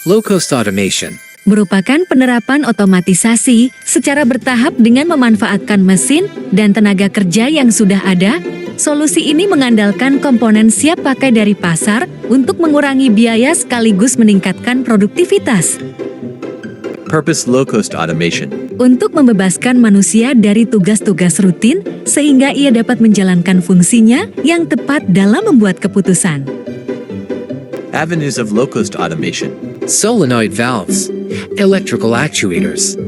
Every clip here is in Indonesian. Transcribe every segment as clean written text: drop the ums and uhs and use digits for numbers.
Low-cost automation. Merupakan penerapan otomatisasi secara bertahap dengan memanfaatkan mesin dan tenaga kerja yang sudah ada. Solusi ini mengandalkan komponen siap pakai dari pasar untuk mengurangi biaya sekaligus meningkatkan produktivitas. Purpose low-cost automation. Untuk membebaskan manusia dari tugas-tugas rutin sehingga ia dapat menjalankan fungsinya yang tepat dalam membuat keputusan. Avenues of low-cost automation. Solenoid valves, electrical actuators,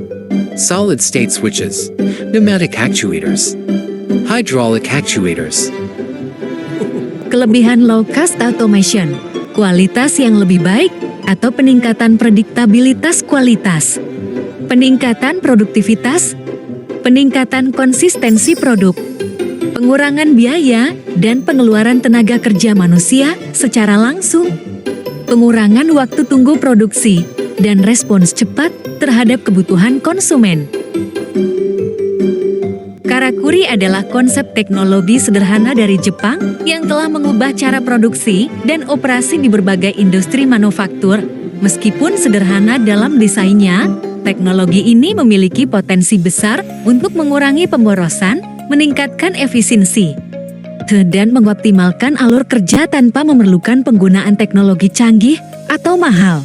solid-state switches, pneumatic actuators, hydraulic actuators. Kelebihan low-cost automation, kualitas yang lebih baik atau peningkatan prediktabilitas kualitas, peningkatan produktivitas, peningkatan konsistensi produk, pengurangan biaya dan pengeluaran tenaga kerja manusia secara langsung, pengurangan waktu tunggu produksi, dan respons cepat terhadap kebutuhan konsumen. Karakuri adalah konsep teknologi sederhana dari Jepang yang telah mengubah cara produksi dan operasi di berbagai industri manufaktur. Meskipun sederhana dalam desainnya, teknologi ini memiliki potensi besar untuk mengurangi pemborosan, meningkatkan efisiensi, dan mengoptimalkan alur kerja tanpa memerlukan penggunaan teknologi canggih atau mahal.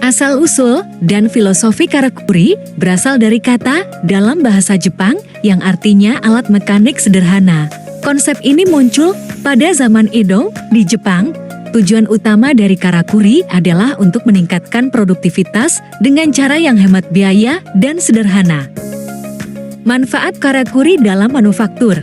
Asal-usul dan filosofi karakuri berasal dari kata dalam bahasa Jepang yang artinya alat mekanik sederhana. Konsep ini muncul pada zaman Edo di Jepang. Tujuan utama dari karakuri adalah untuk meningkatkan produktivitas dengan cara yang hemat biaya dan sederhana. Manfaat karakuri dalam manufaktur.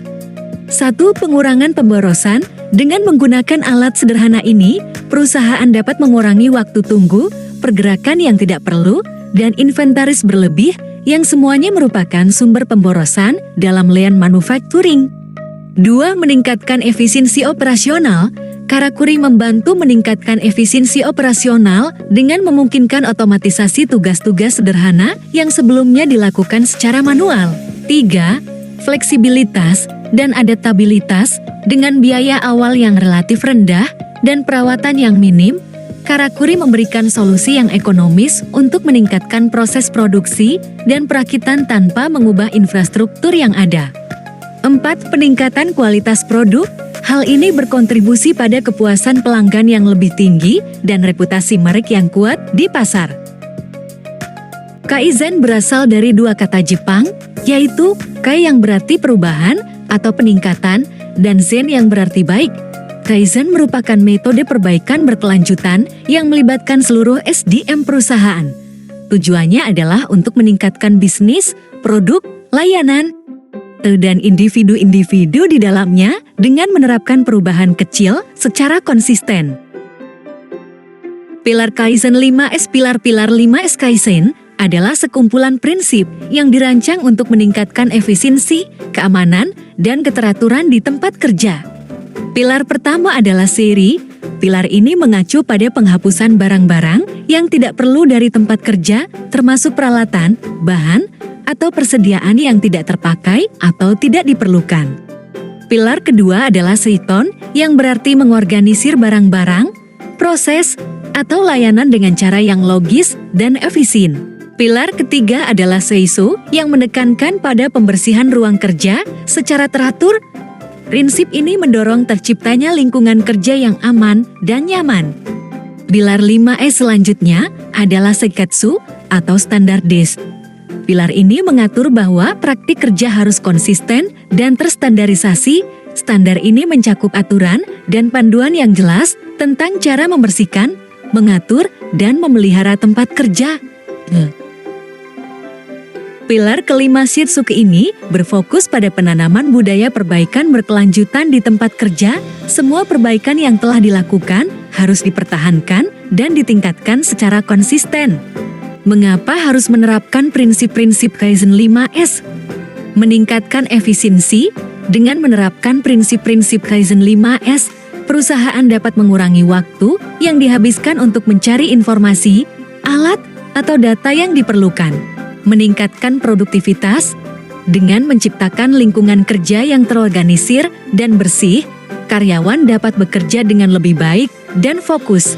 1. Pengurangan pemborosan. Dengan menggunakan alat sederhana ini, perusahaan dapat mengurangi waktu tunggu, pergerakan yang tidak perlu, dan inventaris berlebih yang semuanya merupakan sumber pemborosan dalam lean manufacturing. 2. Meningkatkan efisiensi operasional. Karakuri membantu meningkatkan efisiensi operasional dengan memungkinkan otomatisasi tugas-tugas sederhana yang sebelumnya dilakukan secara manual. 3. Fleksibilitas dan adaptabilitas. Dengan biaya awal yang relatif rendah dan perawatan yang minim, Karakuri memberikan solusi yang ekonomis untuk meningkatkan proses produksi dan perakitan tanpa mengubah infrastruktur yang ada. 4. Peningkatan kualitas produk. Hal ini berkontribusi pada kepuasan pelanggan yang lebih tinggi dan reputasi merek yang kuat di pasar. Kaizen berasal dari dua kata Jepang, yaitu kai yang berarti perubahan atau peningkatan dan zen yang berarti baik. Kaizen merupakan metode perbaikan berkelanjutan yang melibatkan seluruh SDM perusahaan. Tujuannya adalah untuk meningkatkan bisnis, produk, layanan, dan individu-individu di dalamnya dengan menerapkan perubahan kecil secara konsisten. Pilar Kaizen 5S. Pilar-pilar 5S Kaizen adalah sekumpulan prinsip yang dirancang untuk meningkatkan efisiensi, keamanan, dan keteraturan di tempat kerja. Pilar pertama adalah seri. Pilar ini mengacu pada penghapusan barang-barang yang tidak perlu dari tempat kerja, termasuk peralatan, bahan, atau persediaan yang tidak terpakai atau tidak diperlukan. Pilar kedua adalah seiton, yang berarti mengorganisir barang-barang, proses, atau layanan dengan cara yang logis dan efisien. Pilar ketiga adalah seiso, yang menekankan pada pembersihan ruang kerja secara teratur. Prinsip ini mendorong terciptanya lingkungan kerja yang aman dan nyaman. Pilar 5S selanjutnya adalah seikatsu atau standardis. Pilar ini mengatur bahwa praktik kerja harus konsisten dan terstandarisasi. Standar ini mencakup aturan dan panduan yang jelas tentang cara membersihkan, mengatur, dan memelihara tempat kerja. Pilar kelima Shitsuke ini berfokus pada penanaman budaya perbaikan berkelanjutan di tempat kerja. Semua perbaikan yang telah dilakukan harus dipertahankan dan ditingkatkan secara konsisten. Mengapa harus menerapkan prinsip-prinsip Kaizen 5S? Meningkatkan efisiensi. Dengan menerapkan prinsip-prinsip Kaizen 5S, perusahaan dapat mengurangi waktu yang dihabiskan untuk mencari informasi, alat, atau data yang diperlukan. Meningkatkan produktivitas. Dengan menciptakan lingkungan kerja yang terorganisir dan bersih, karyawan dapat bekerja dengan lebih baik dan fokus.